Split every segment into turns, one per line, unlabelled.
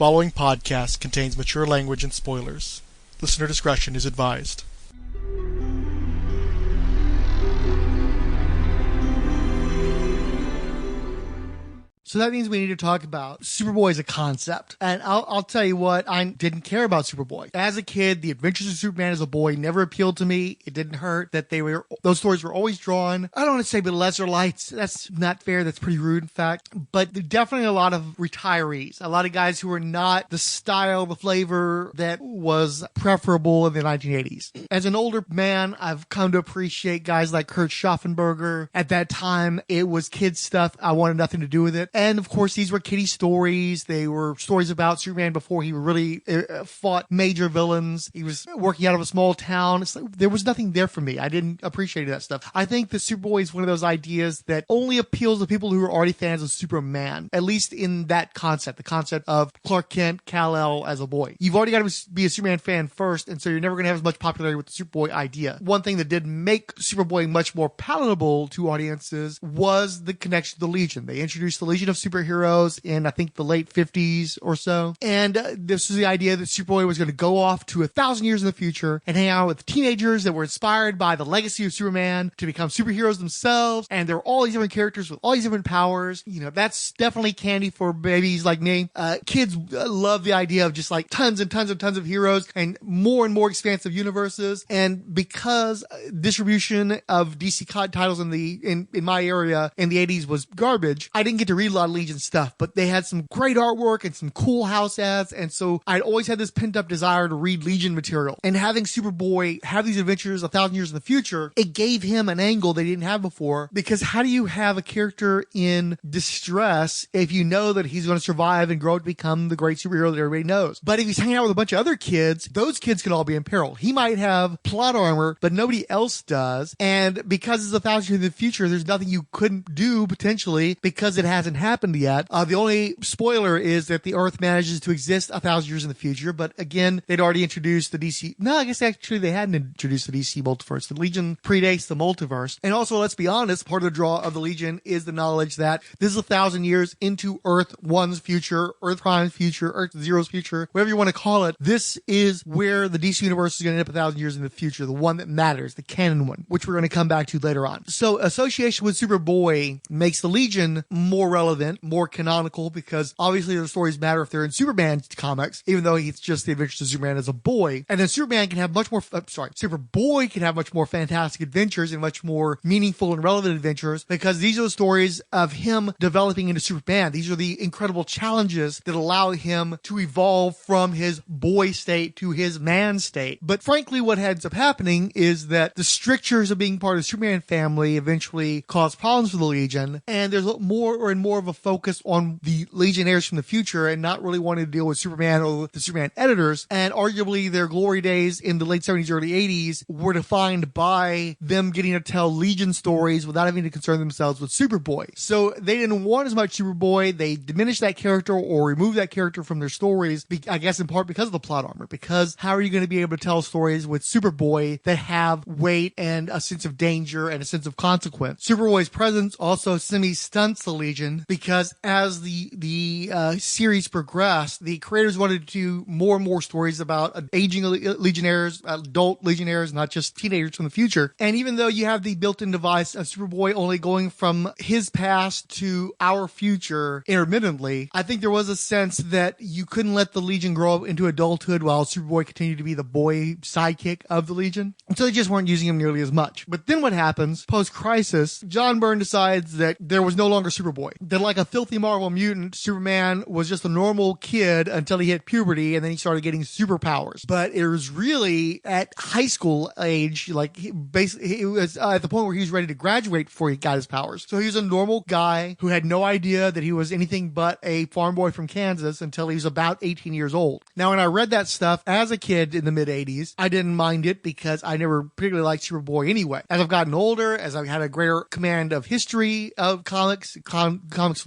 following podcast contains mature language and spoilers. Listener discretion is advised.
So that means we need to talk about Superboy as a concept. And I'll tell you what, I didn't care about Superboy. As a kid, The Adventures of Superman as a boy never appealed to me. It didn't hurt that those stories were always drawn. I don't want to say with lesser lights. That's not fair. That's pretty rude, in fact. But definitely a lot of retirees. A lot of guys who were not the style, the flavor that was preferable in the 1980s. As an older man, I've come to appreciate guys like Kurt Schaffenberger. At that time, it was kid stuff. I wanted nothing to do with it. And of course, these were kiddie stories. They were stories about Superman before he really fought major villains. He was working out of a small town. It's like, there was nothing there for me. I didn't appreciate that stuff. I think the Superboy is one of those ideas that only appeals to people who are already fans of Superman, at least in that concept, the concept of Clark Kent, Kal-El as a boy. You've already got to be a Superman fan first, and so you're never going to have as much popularity with the Superboy idea. One thing that did make Superboy much more palatable to audiences was the connection to the Legion. They introduced the Legion of Superheroes in, I think, the late 50s or so. And this was the idea that Superboy was going to go off to 1,000 years in the future and hang out with teenagers that were inspired by the legacy of Superman to become superheroes themselves. And there were all these different characters with all these different powers. You know, that's definitely candy for babies like me. Kids love the idea of just like tons and tons and tons of heroes and more expansive universes. And because distribution of DC titles in my area in the 80s was garbage, I didn't get to read a lot of Legion stuff, but they had some great artwork and some cool house ads, and so I'd always had this pent up desire to read Legion material. And having Superboy have these adventures 1,000 years in the future, it gave him an angle they didn't have before, because how do you have a character in distress if you know that he's going to survive and grow to become the great superhero that everybody knows? But if he's hanging out with a bunch of other kids, those kids could all be in peril. He might have plot armor, but nobody else does, and because it's 1,000 years in the future, there's nothing you couldn't do potentially because it hasn't happened yet. The only spoiler is that the Earth manages to exist 1,000 years in the future, but again, they'd already introduced the DC. No, I guess actually they hadn't introduced the DC multiverse. The Legion predates the multiverse. And also, let's be honest, part of the draw of the Legion is the knowledge that this is 1,000 years into Earth 1's future, Earth Prime's future, Earth Zero's future, whatever you want to call it. This is where the DC universe is going to end up 1,000 years in the future, the one that matters, the canon one, which we're going to come back to later on. So association with Superboy makes the Legion more relevant, more canonical, because obviously the stories matter if they're in Superman comics, even though it's just the adventures of Superman as a boy. And then Superboy can have much more fantastic adventures and much more meaningful and relevant adventures, because these are the stories of him developing into Superman. These are the incredible challenges that allow him to evolve from his boy state to his man state. But frankly, what ends up happening is that the strictures of being part of the Superman family eventually cause problems for the Legion, and there's more and more of a focus on the Legionnaires from the future and not really wanting to deal with Superman or the Superman editors. And arguably their glory days in the late 70s, early 80s were defined by them getting to tell Legion stories without having to concern themselves with Superboy. So they didn't want as much Superboy. They diminished that character or removed that character from their stories, I guess in part because of the plot armor. Because how are you going to be able to tell stories with Superboy that have weight and a sense of danger and a sense of consequence? Superboy's presence also stunts the Legion, because as the series progressed, the creators wanted to do more and more stories about aging Legionnaires, adult Legionnaires, not just teenagers from the future. And even though you have the built-in device of Superboy only going from his past to our future intermittently, I think there was a sense that you couldn't let the Legion grow up into adulthood while Superboy continued to be the boy sidekick of the Legion. And so they just weren't using him nearly as much. But then what happens, post-Crisis, John Byrne decides that there was no longer Superboy. That like a filthy Marvel mutant, Superman was just a normal kid until he hit puberty, and then he started getting superpowers. But it was really at high school age, like he was at the point where he was ready to graduate before he got his powers. So he was a normal guy who had no idea that he was anything but a farm boy from Kansas until he was about 18 years old. Now, when I read that stuff as a kid in the mid 80s, I didn't mind it because I never particularly liked Superboy anyway. As I've gotten older, as I've had a greater command of history of comics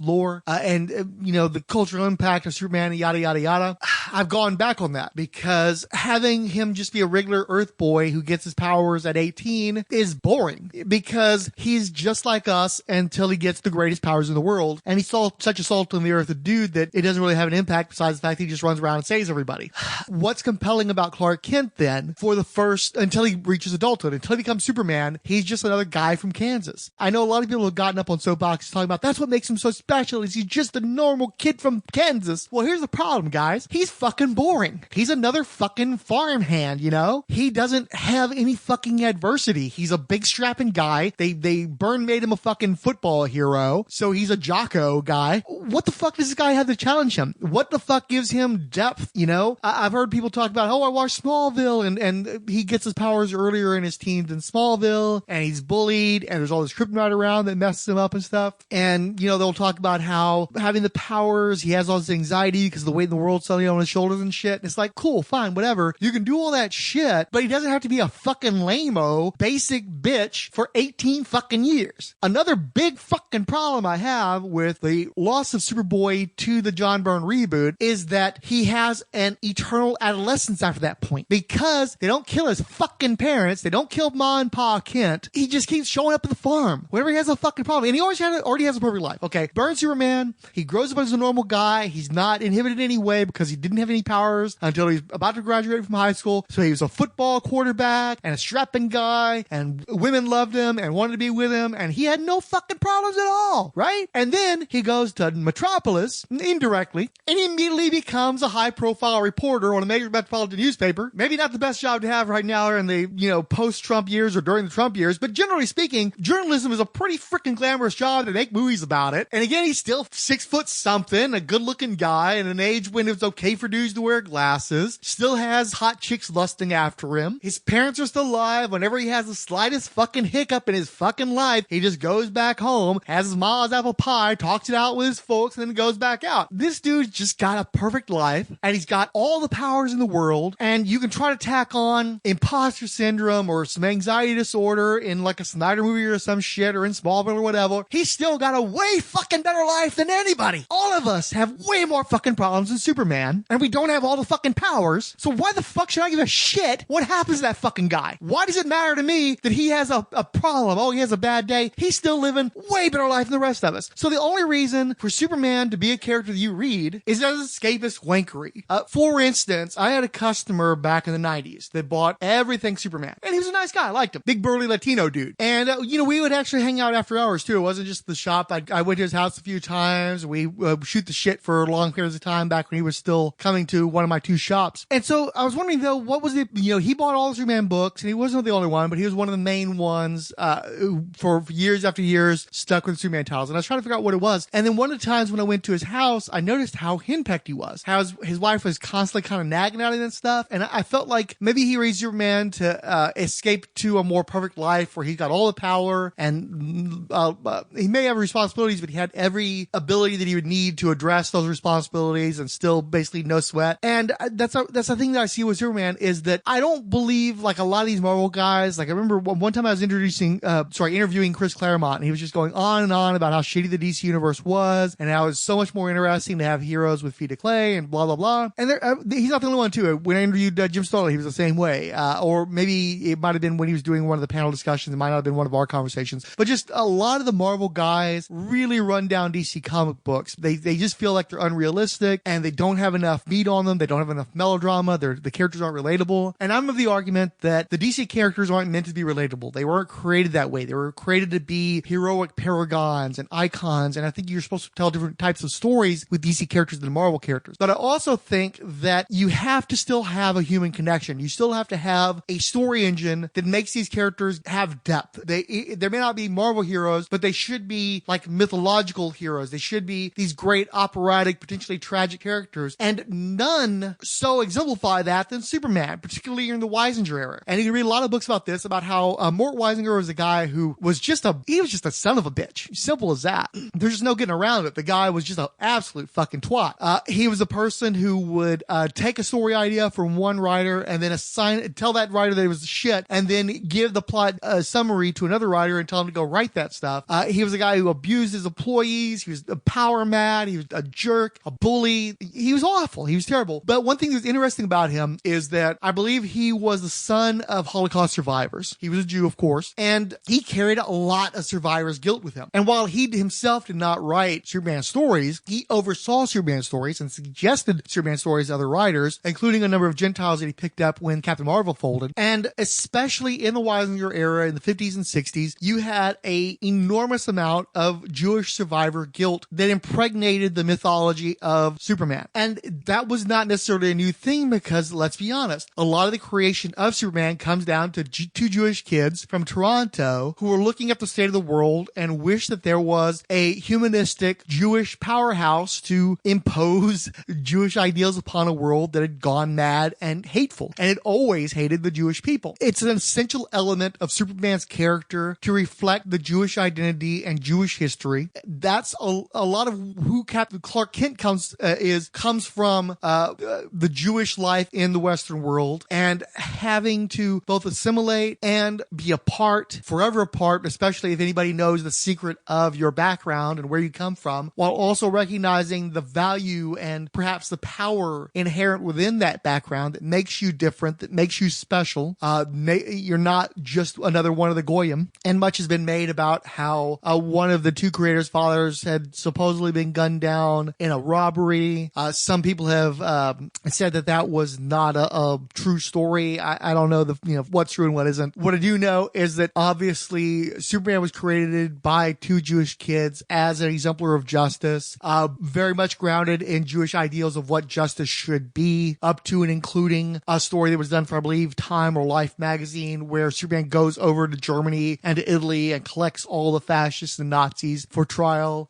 lore, and the cultural impact of Superman, yada, yada, yada, I've gone back on that because having him just be a regular Earth boy who gets his powers at 18 is boring because he's just like us until he gets the greatest powers in the world. And he's such a salt on the earth a dude that it doesn't really have an impact besides the fact that he just runs around and saves everybody. What's compelling about Clark Kent then for the first, until he reaches adulthood, until he becomes Superman, he's just another guy from Kansas. I know a lot of people have gotten up on soapboxes talking about that's what makes him so special is he's just a normal kid from Kansas. Well, here's the problem, guys. He's fucking boring. He's another fucking farmhand, you know? He doesn't have any fucking adversity. He's a big strapping guy. They made him a fucking football hero, so he's a jocko guy. What the fuck does this guy have to challenge him? What the fuck gives him depth, you know? I've heard people talk about, I watched Smallville, and he gets his powers earlier in his teens than Smallville, and he's bullied, and there's all this kryptonite around that messes him up and stuff. And, you know, they'll talk about how having the powers, he has all this anxiety because of the weight in the world suddenly on his shoulders and shit. And it's like, cool, fine, whatever. You can do all that shit, but he doesn't have to be a fucking lame-o, basic bitch for 18 fucking years. Another big fucking problem I have with the loss of Superboy to the John Byrne reboot is that he has an eternal adolescence after that point because they don't kill his fucking parents. They don't kill Ma and Pa Kent. He just keeps showing up at the farm whenever he has a fucking problem. And he already has a perfect life. Okay. Byrne Superman, he grows up as a normal guy. He's not inhibited in any way because he didn't have any powers until he's about to graduate from high school. So he was a football quarterback and a strapping guy, and women loved him and wanted to be with him, and he had no fucking problems at all, right? And then he goes to Metropolis, indirectly, and he immediately becomes a high-profile reporter on a major metropolitan newspaper. Maybe not the best job to have right now in the, you know, post-Trump years or during the Trump years, but generally speaking, journalism is a pretty freaking glamorous job. They make movies about it. And again, he's still 6 foot something, a good-looking guy in an age when it's okay for dudes to wear glasses, still has hot chicks lusting after him. His parents are still alive. Whenever he has the slightest fucking hiccup in his fucking life, he just goes back home, has his mom's apple pie, talks it out with his folks, and then goes back out. This dude's just got a perfect life, and he's got all the powers in the world, and you can try to tack on imposter syndrome or some anxiety disorder in like a Snyder movie or some shit, or in Smallville or whatever. He's still got a way fucking better life than anybody. All of us have way more fucking problems than Superman, and we don't have all the fucking powers, so why the fuck should I give a shit what happens to that fucking guy? Why does it matter to me that he has a problem? Oh, he has a bad day. He's still living way better life than the rest of us. So the only reason for Superman to be a character that you read is as escapist wankery. For instance, I had a customer back in the 90s that bought everything Superman, and he was a nice guy. I liked him. Big burly Latino dude. And, you know, we would actually hang out after hours too. It wasn't just the shop. I went to his house a few times. We shoot the shit for long periods of time back when he was still coming to one of my two shops. And so I was wondering though, what was it, you know, he bought all the Superman books, and he wasn't the only one, but he was one of the main ones, for years after years stuck with Superman titles. And I was trying to figure out what it was. And then one of the times when I went to his house, I noticed how henpecked he was, how his wife was constantly kind of nagging at him and stuff. And I felt like maybe he raised Superman to escape to a more perfect life where he got all the power, and he may have responsibilities, but he had every ability that he would need to address those responsibilities and still basically no sweat. And that's the thing that I see with Superman is that I don't believe like a lot of these Marvel guys. Like I remember one time I was interviewing Chris Claremont, and he was just going on and on about how shitty the DC universe was and how it's so much more interesting to have heroes with feet of clay and blah, blah, blah. And he's not the only one too. When I interviewed Jim Starlin, he was the same way. Or maybe it might have been when he was doing one of the panel discussions. It might not have been one of our conversations, but just a lot of the Marvel guys really run down DC comic books. They just feel like they're unrealistic and they don't have enough meat on them. They don't have enough melodrama. The characters aren't relatable. And I'm of the argument that the DC characters aren't meant to be relatable. They weren't created that way. They were created to be heroic paragons and icons. And I think you're supposed to tell different types of stories with DC characters than Marvel characters. But I also think that you have to still have a human connection. You still have to have a story engine that makes these characters have depth. There may not be Marvel heroes, but they should be like mythological heroes. They should be these great operatic, potentially tragic characters. And none so exemplify that than Superman, particularly in the Weisinger era. And you can read a lot of books about this, about how Mort Weisinger was a guy who was just a son of a bitch. Simple as that. There's just no getting around it. The guy was just an absolute fucking twat. He was a person who would take a story idea from one writer and then tell that writer that it was shit, and then give the plot summary to another writer and tell him to go write that stuff. He was a guy who abused his employees. He was a power mad. He was a jerk, a bully. He was awful. He was terrible. But one thing that's interesting about him is that I believe he was the son of Holocaust survivors. He was a Jew, of course, and he carried a lot of survivors' guilt with him. And while he himself did not write Superman stories, he oversaw Superman stories and suggested Superman stories to other writers, including a number of Gentiles that he picked up when Captain Marvel folded. And especially in the Weisinger era in the 50s and 60s, you had a enormous amount of Jewish survivor guilt that impregnated the mythology of Superman. And that was not necessarily a new thing because, let's be honest, a lot of the creation of Superman comes down to two Jewish kids from Toronto who were looking at the state of the world and wished that there was a humanistic Jewish powerhouse to impose Jewish ideals upon a world that had gone mad and hateful. And it always hated the Jewish people. It's an essential element of Superman's character to reflect the Jewish identity and Jewish history. That's a lot of who Captain Clark Kent comes from the Jewish life in the Western world, and having to both assimilate and be apart, forever apart, especially if anybody knows the secret of your background and where you come from, while also recognizing the value and perhaps the power inherent within that background that makes you different, that makes you special. You're not just another one of the Goyim. And much has been made about how one of the two creators' fathers had supposedly been gunned down in a robbery. Some people have said that was not a true story. I don't know what's true and what isn't. What I do know is that obviously Superman was created by two Jewish kids as an exemplar of justice, very much grounded in Jewish ideals of what justice should be, up to and including a story that was done for, I believe, Time or Life magazine, where Superman goes over to Germany and to Italy and collects all the fascists and Nazis for trial.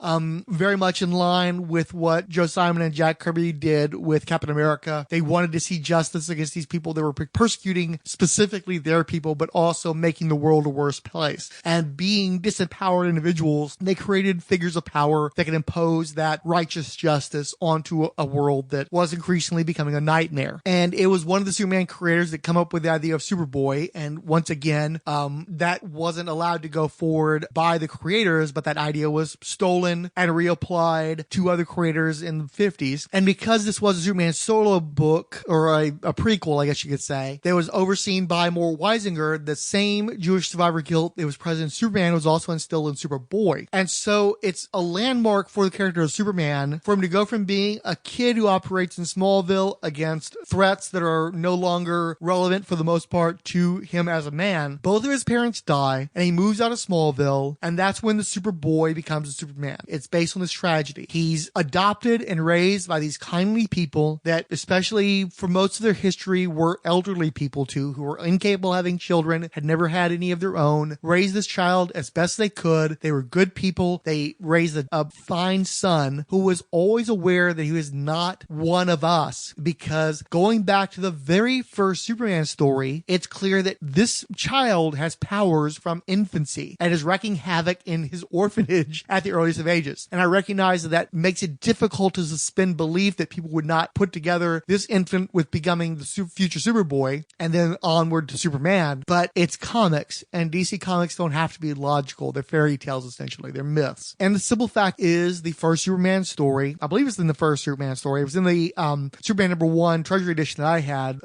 Very much in line with what Joe Simon and Jack Kirby did with Captain America. They wanted to see justice against these people that were persecuting specifically their people, but also making the world a worse place. And being disempowered individuals, they created figures of power that could impose that righteous justice onto a world that was increasingly becoming a nightmare. And it was one of the Superman creators that come up with the idea of Superboy. And once again, that wasn't allowed to go forward by the creators, but that idea was stolen and reapplied to other creators in the 50s. And because this was a Superman solo book, or a prequel, I guess you could say, that was overseen by Mort Weisinger, the same Jewish survivor guilt that was present in Superman was also instilled in Superboy. And so it's a landmark for the character of Superman, for him to go from being a kid who operates in Smallville against threats that are no longer relevant for the most part to him as a man. Both of his parents die, and he moves out of Smallville, and that's when the Superboy becomes a Superman. It's based on this tragedy. He's adopted and raised by these kindly people that, especially for most of their history, were elderly people too, who were incapable of having children, had never had any of their own, raised this child as best they could. They were good people. They raised a fine son who was always aware that he was not one of us, because going back to the very first Superman story, it's clear that this child has powers from infancy and is wreaking havoc in his orphanage at the earliest of ages. And I recognize that makes it difficult to suspend belief that people would not put together this infant with becoming the future Superboy and then onward to Superman. But it's comics, and DC Comics don't have to be logical. They're fairy tales, essentially. They're myths. And the simple fact is, the first Superman story, I believe it's in the first Superman story, it was in the Superman #1 Treasury Edition that I had,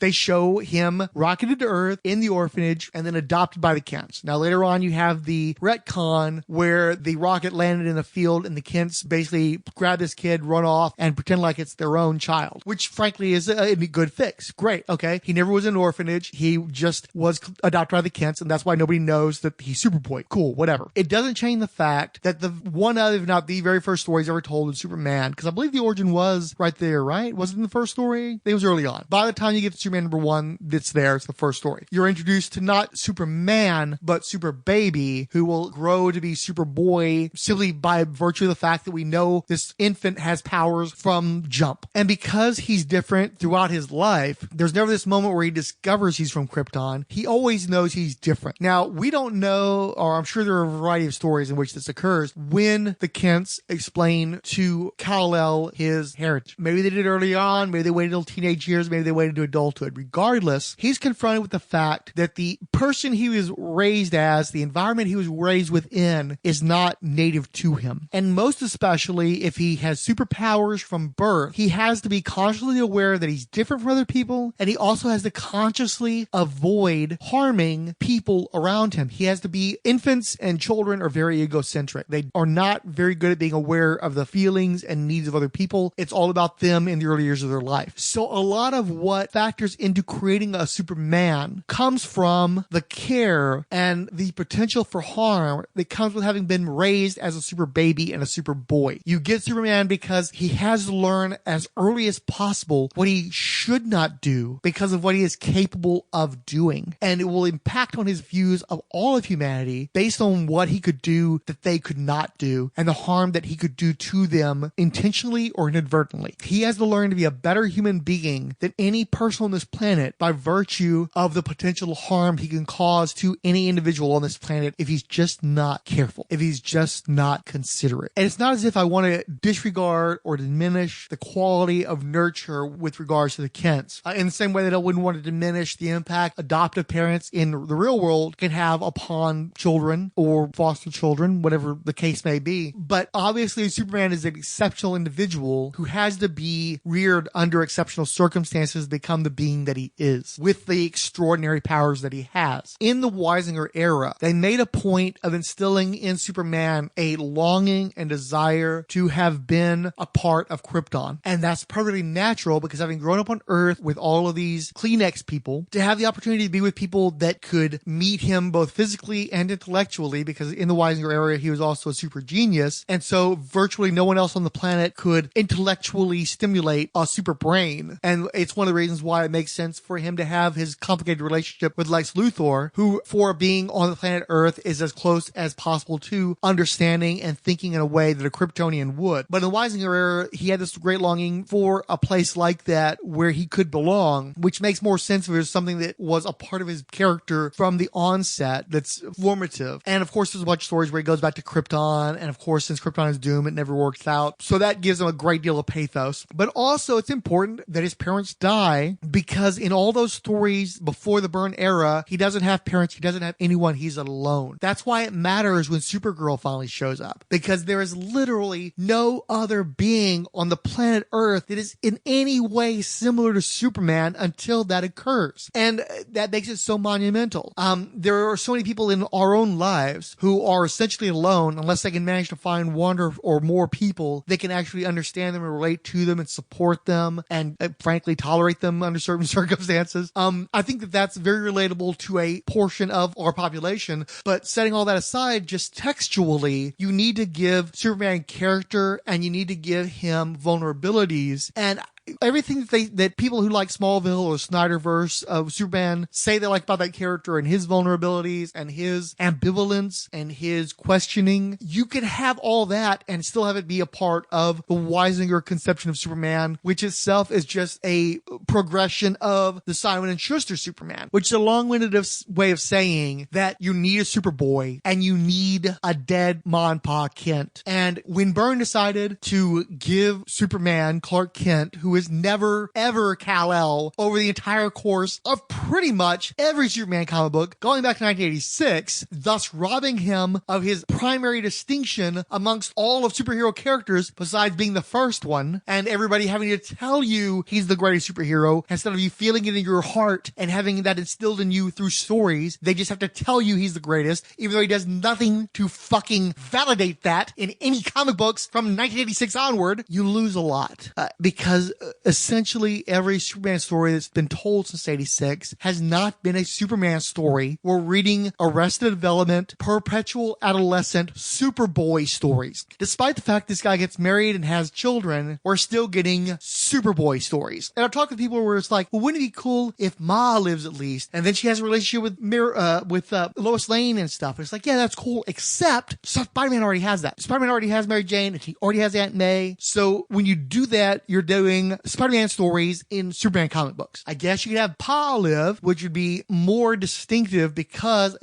they show him rocketed to Earth in the orphanage and then adopted by the Kents. Now, later on, you have the retcon where the rocket landed in a field and the Kents basically grab this kid, run off, and pretend like it's their own child, which frankly is a good fix. Great. Okay. He never was in an orphanage. He just was adopted by the Kents, and that's why nobody knows that he's Superboy. Cool. Whatever. It doesn't change the fact that the one of, if not the very first stories ever told in Superman, because I believe the origin was right there, right? Was it in the first story? It was early on. By the time you get to Superman #1, it's there. It's the first story. You're introduced to not Superman, but Super Baby, who will grow to be Superboy simply by virtue of the fact that we know this infant has powers from jump. And because he's different throughout his life, there's never this moment where he discovers he's from Krypton. He always knows he's different. Now, we don't know, or I'm sure there are a variety of stories in which this occurs, when the Kents explain to Kal-El, his heritage. Maybe they did early on, maybe they waited until teenage years, maybe they waited to adulthood. Regardless, he's confronted with the fact that the person he was raised as, the environment he was raised within, is not native to him. And most especially if he has superpowers from birth, he has to be consciously aware that he's different from other people, and he also has to consciously avoid harming people around him. He has to be, infants and children are very egocentric. They are not very good at being aware of the feelings and needs of other people. It's all about them in the early years of their life. So a lot of what factors into creating a Superman comes from the care and the potential for harm that comes with having been raised as a super baby and a super boy. You get Superman because he has to learn as early as possible what he should not do because of what he is capable of doing. And it will impact on his views of all of humanity based on what he could do that they could not do and the harm that he could do to them intentionally or inadvertently. He has to learn to be a better human being than any person on this planet by virtue of the potential harm he can cause to any individual on this planet if he's just not careful, if he's just not considerate. And it's not as if I want to disregard or diminish the quality of nurture with regards to the Kents. In the same way that I wouldn't want to diminish the impact adoptive parents in the real world can have upon children or foster children, whatever the case may be. But obviously Superman is an exceptional individual who has to be reared under exceptional circumstances to become the being that he is with the extraordinary powers that he has. In the Weisinger era, they made a point of instilling in Superman a longing and desire to have been a part of Krypton. And that's perfectly natural because having grown up on Earth with all of these Kleenex people, to have the opportunity to be with people that could meet him both physically and intellectually, because in the Weisinger era, he was also a super genius. And so virtually no one else on the planet could intellectually stimulate a super brain. And it's one of the reasons why it makes sense for him to have his complicated relationship with Lex Luthor, who for being on the planet Earth is as close as possible to understanding and thinking in a way that a Kryptonian would. But in the Weisinger era, he had this great longing for a place like that where he could belong, which makes more sense if it was something that was a part of his character from the onset that's formative. And of course, there's a bunch of stories where he goes back to Krypton. And of course, since Krypton is doomed, it never works out. So that gives him a great deal of pathos. But also, it's important that his parents die because in all those stories before the Byrne era, he doesn't have parents. He doesn't have anyone. He's alone. That's why it matters when Supergirl finally shows up, because there is literally no other being on the planet Earth that is in any way similar to Superman until that occurs. And that makes it so monumental. There are so many people in our own lives who are essentially alone unless they can manage to find one or more people that can actually understand them and relate to them and support them and frankly tolerate them under certain circumstances. I think that that's very relatable to a portion of our population. But setting all that aside, just textually, you need to give Superman character and you need to give him vulnerabilities. And everything that people who like Smallville or Snyderverse of Superman say they like about that character and his vulnerabilities and his ambivalence and his questioning, you can have all that and still have it be a part of the Weisinger conception of Superman, which itself is just a progression of the Simon and Schuster Superman, which is a long-winded way of saying that you need a Superboy and you need a dead Ma and Pa Kent. And when Byrne decided to give Superman Clark Kent, who is never, ever Kal-El over the entire course of pretty much every Superman comic book going back to 1986, thus robbing him of his primary distinction amongst all of superhero characters besides being the first one, and everybody having to tell you he's the greatest superhero instead of you feeling it in your heart and having that instilled in you through stories. They just have to tell you he's the greatest, even though he does nothing to fucking validate that in any comic books from 1986 onward. You lose a lot because essentially every Superman story that's been told since 86 has not been a Superman story. We're reading Arrested Development, perpetual adolescent Superboy stories. Despite the fact this guy gets married and has children, we're still getting Superboy stories. And I've talked to people where it's like, well, wouldn't it be cool if Ma lives at least? And then she has a relationship with Lois Lane and stuff. And it's like, yeah, that's cool, except Spider-Man already has that. Spider-Man already has Mary Jane and he already has Aunt May. So when you do that, you're doing having Spider-Man stories in Superman comic books. I guess you could have Pa live, which would be more distinctive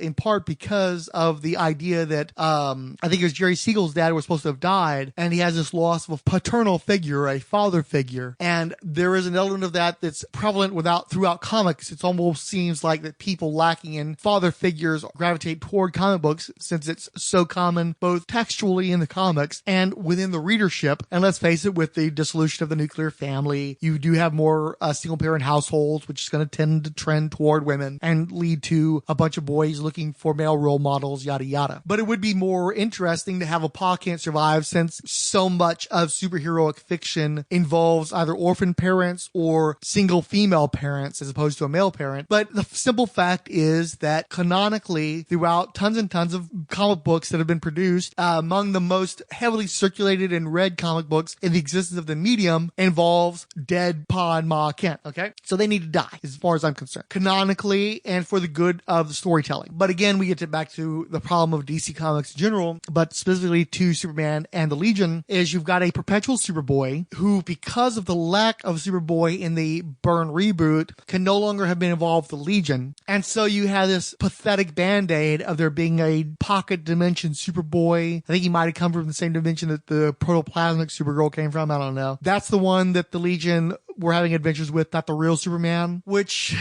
in part because of the idea that, I think it was Jerry Siegel's dad was supposed to have died, and he has this loss of a paternal figure, a father figure. And there is an element of that that's prevalent throughout comics. It almost seems like that people lacking in father figures gravitate toward comic books since it's so common both textually in the comics and within the readership. And let's face it, with the dissolution of the nuclear family, you do have more single parent households, which is going to tend to trend toward women and lead to a bunch of boys looking for male role models, yada yada. But it would be more interesting to have a Pa Can't Survive, since so much of superheroic fiction involves either orphan parents or single female parents as opposed to a male parent. But the simple fact is that canonically, throughout tons and tons of comic books that have been produced, among the most heavily circulated and read comic books in the existence of the medium involves dead Pa and Ma Kent. Okay, so they need to die as far as I'm concerned, canonically and for the good of the storytelling. But again, we get back to the problem of DC Comics in general, but specifically to Superman and the Legion, is you've got a perpetual Superboy who, because of the lack of Superboy in the Byrne reboot, can no longer have been involved with the Legion. And so you have this pathetic band-aid of there being a pocket dimension Superboy. I think he might have come from the same dimension that the protoplasmic Supergirl came from. I don't know. That's the one that the Legion were having adventures with, not the real Superman, which,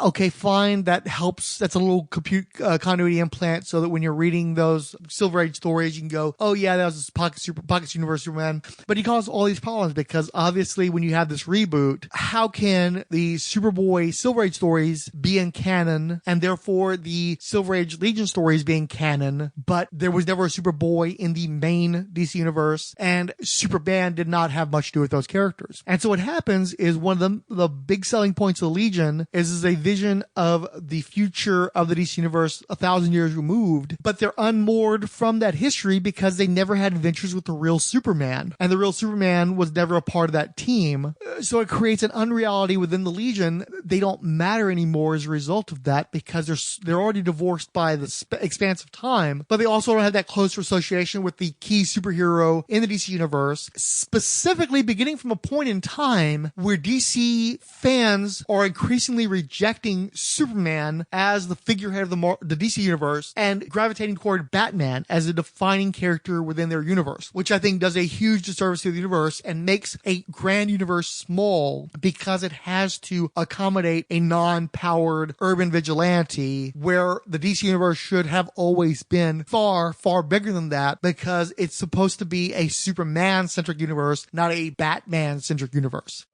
okay, fine. That helps. That's a little continuity implant so that when you're reading those Silver Age stories, you can go, oh yeah, that was Pockets Universe Superman. But he caused all these problems because obviously when you have this reboot, how can the Superboy Silver Age stories be in canon and therefore the Silver Age Legion stories being canon, but there was never a Superboy in the main DC universe and Superman did not have much to do with those characters. And so what happens is one of the big selling points of the Legion is a vision of the future of the DC universe 1,000 years removed, but they're unmoored from that history because they never had adventures with the real Superman, and the real Superman was never a part of that team. So it creates an unreality within the Legion. They don't matter anymore as a result of that because they're already divorced by the expanse of time, but they also don't have that closer association with the key superhero in the DC universe, specifically beginning from a point in time where DC fans are increasingly rejecting Superman as the figurehead of the DC universe and gravitating toward Batman as a defining character within their universe, which I think does a huge disservice to the universe and makes a grand universe small because it has to accommodate a non-powered urban vigilante, where the DC universe should have always been far, far bigger than that because it's supposed to be a Superman-centric universe, not a Batman-centric universe.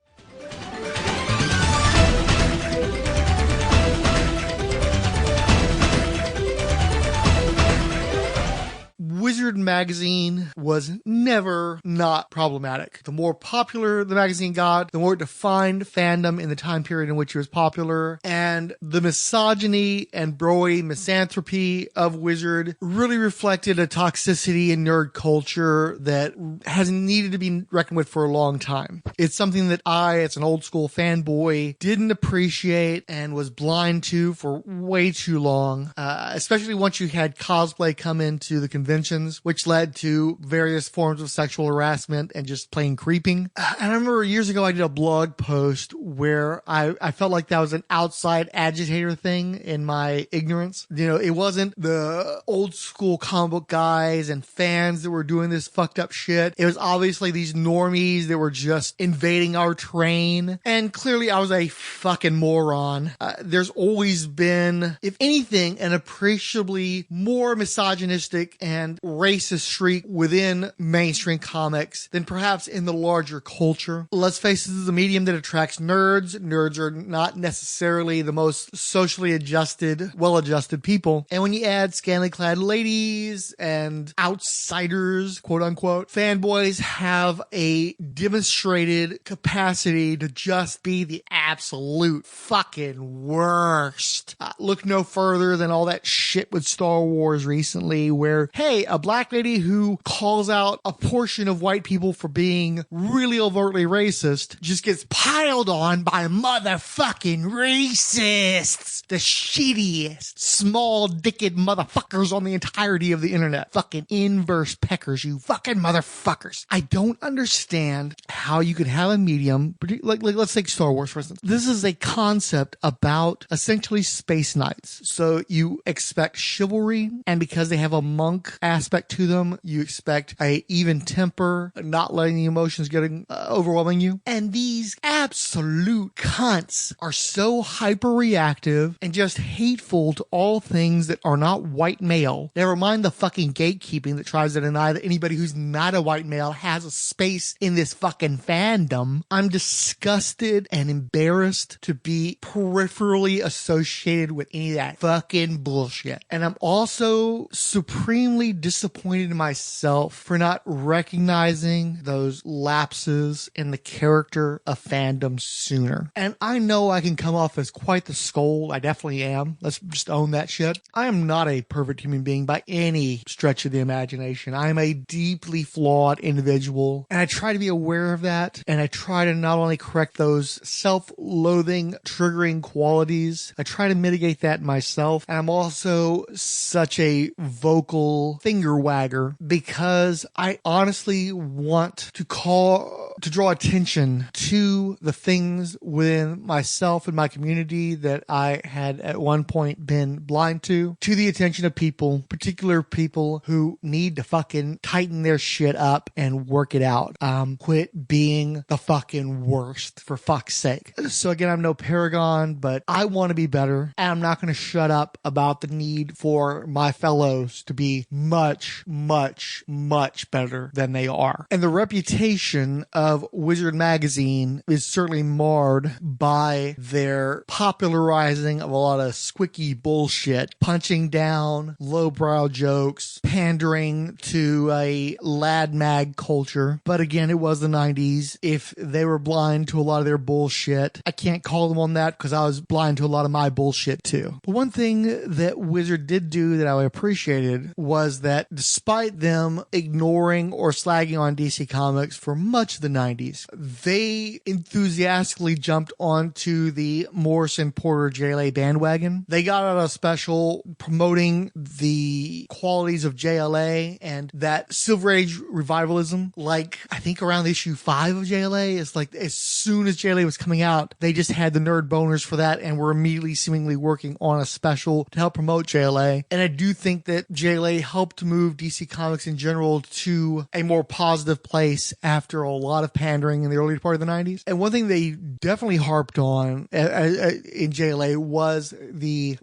Wizard magazine was never not problematic. The more popular the magazine got, the more it defined fandom in the time period in which it was popular. And the misogyny and broy misanthropy of Wizard really reflected a toxicity in nerd culture that has needed to be reckoned with for a long time. It's something that I, as an old school fanboy, didn't appreciate and was blind to for way too long, especially once you had cosplay come into the conventions, which led to various forms of sexual harassment and just plain creeping. And I remember years ago I did a blog post where I felt like that was an outside agitator thing in my ignorance. You know, it wasn't the old school comic book guys and fans that were doing this fucked up shit. It was obviously these normies that were just invading our train. And clearly I was a fucking moron. There's always been, if anything, an appreciably more misogynistic and racist streak within mainstream comics than perhaps in the larger culture. Let's face it, this is a medium that attracts nerds. Nerds are not necessarily the most socially adjusted, well-adjusted people. And when you add scantily clad ladies and outsiders, quote unquote, fanboys have a demonstrated capacity to just be the absolute fucking worst. Look no further than all that shit with Star Wars recently where, hey, a black lady who calls out a portion of white people for being really overtly racist just gets piled on by motherfucking racists. The shittiest, small-dicked motherfuckers on the entirety of the internet. Fucking inverse peckers, you fucking motherfuckers. I don't understand how you could have a medium, like let's take Star Wars, for instance. This is a concept about essentially space knights. So you expect chivalry, and because they have a monk aspect to them, you expect a even temper, not letting the emotions get overwhelming you. And these absolute cunts are so hyper-reactive and just hateful to all things that are not white male. Never mind the fucking gatekeeping that tries to deny that anybody who's not a white male has a space in this fucking fandom. I'm disgusted and embarrassed to be peripherally associated with any of that fucking bullshit. And I'm also supremely disappointed in myself for not recognizing those lapses in the character of fandom sooner. And I know I can come off as quite the scold. I definitely am. Let's just own that shit. I am not a perfect human being by any stretch of the imagination. I am a deeply flawed individual, and I try to be aware of that, and I try to not only correct those self-loathing, triggering qualities, I try to mitigate that myself, and I'm also such a vocal finger wagger because I honestly want to draw attention to the things within myself and my community that I had at one point been blind to the attention of people, particular people who need to fucking tighten their shit up and work it out. Quit being the fucking worst, for fuck's sake. So again, I'm no paragon, but I want to be better, and I'm not going to shut up about the need for my fellows to be much, much, much better than they are. And the reputation of Wizard Magazine is certainly marred by their popularizing of a lot of squicky bullshit, punching down lowbrow jokes, pandering to a lad mag culture. But again, it was the 90s. If they were blind to a lot of their bullshit, I can't call them on that because I was blind to a lot of my bullshit too. But one thing that Wizard did do that I appreciated was that despite them ignoring or slagging on DC Comics for much of the 90s, they enthusiastically jumped onto the Morrison Porter JLA bandwagon. They got out a special promoting the qualities of JLA and that Silver Age revivalism. Like, I think around issue 5 of JLA, it's like as soon as JLA was coming out, they just had the nerd boners for that and were immediately seemingly working on a special to help promote JLA. And I do think that JLA helped move DC Comics in general to a more positive place after a lot of pandering in the early part of the 90s. And one thing they definitely harped on in JLA was the,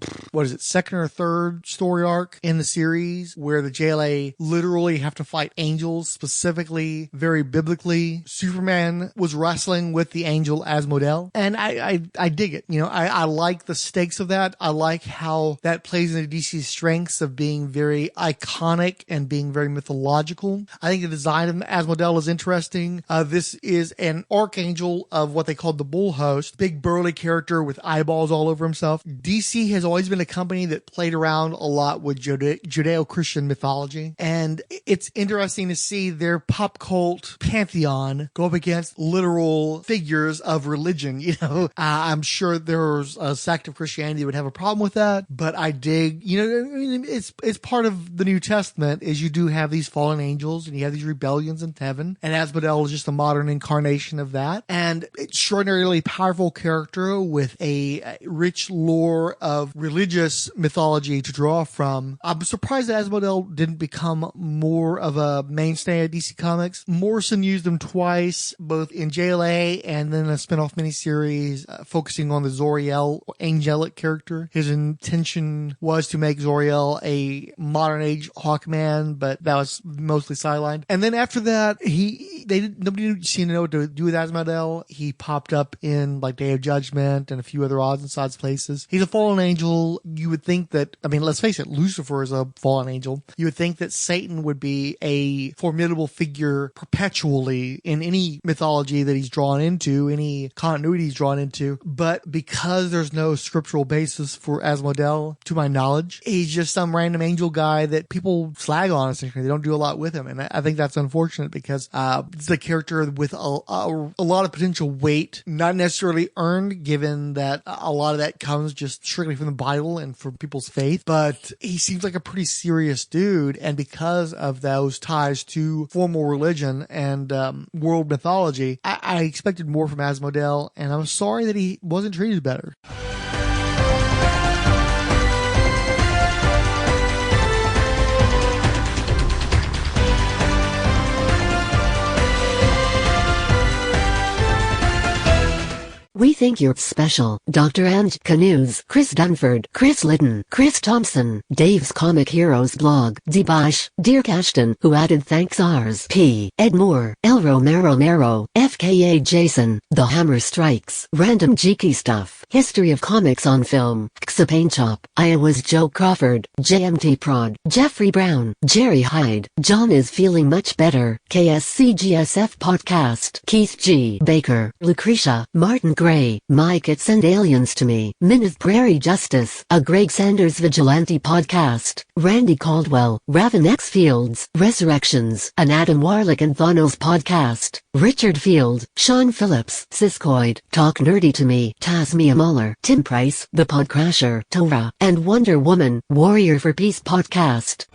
second or third story arc in the series where the JLA literally have to fight angels, specifically very biblically. Superman was wrestling with the angel Asmodel, and I dig it. You know, I like the stakes of that. I like how that plays into DC's strengths of being very iconic and being very mythological. I think the design of Asmodel is interesting. This is an archangel of what they called the Bull Host, big burly character with eyeballs all over himself. DC has always been a company that played around a lot with Judeo-Christian mythology, and it's interesting to see their pop cult pantheon go up against literal figures of religion. You know, I'm sure there's a sect of Christianity that would have a problem with that, but I dig, you know, I mean, it's part of the New Testament is you do have these fallen angels and you have these rebellions in heaven, and Asmodel is just a modern incarnation of that, and extraordinarily powerful character with a rich lore of religious mythology to draw from. I'm surprised that Asmodel didn't become more of a mainstay at DC Comics. Morrison used them twice, both in JLA and then a spin-off miniseries focusing on the Zoriel angelic character. His intention was to make Zoriel a modern age Hawkman, but that was mostly sidelined. And then after that, nobody seemed to know what to do with Asmodel. He popped up in like Day of Judgment and a few other odds and sods places. He's a fallen angel. You would think that, I mean, let's face it, Lucifer is a fallen angel. You would think that Satan would be a formidable figure perpetually in any mythology that he's drawn into, any continuity he's drawn into. But because there's no scriptural basis for Asmodel, to my knowledge, he's just some random angel guy that people people slag on essentially. They don't do a lot with him. And I think that's unfortunate because it's a character with a lot of potential weight, not necessarily earned, given that a lot of that comes just strictly from the Bible and from people's faith. But he seems like a pretty serious dude. And because of those ties to formal religion and world mythology, I expected more from Asmodee, and I'm sorry that he wasn't treated better.
We think you're special. Dr. Ange Canoes, Chris Dunford, Chris Litton, Chris Thompson, Dave's Comic Heroes blog, Debash, Dear Cashton, who added thanks ours, P. Ed Moore, El Romero, FKA Jason, The Hammer Strikes, Random Geeky Stuff, History of Comics on Film, Xapainchop, Iowa's Joe Crawford, JMT Prod, Jeffrey Brown, Jerry Hyde, John is feeling much better, KSCGSF Podcast, Keith G. Baker, Lucretia, Martin Gray, Mike It Send Aliens to Me, Minith Prairie Justice, a Greg Sanders Vigilante Podcast, Randy Caldwell, Raven X Fields, Resurrections, an Adam Warlick and Thanos Podcast, Richard Field, Sean Phillips, Siskoid, Talk Nerdy to Me, Tasmia Muller, Tim Price, The Podcrasher, Torah, and Wonder Woman, Warrior for Peace Podcast.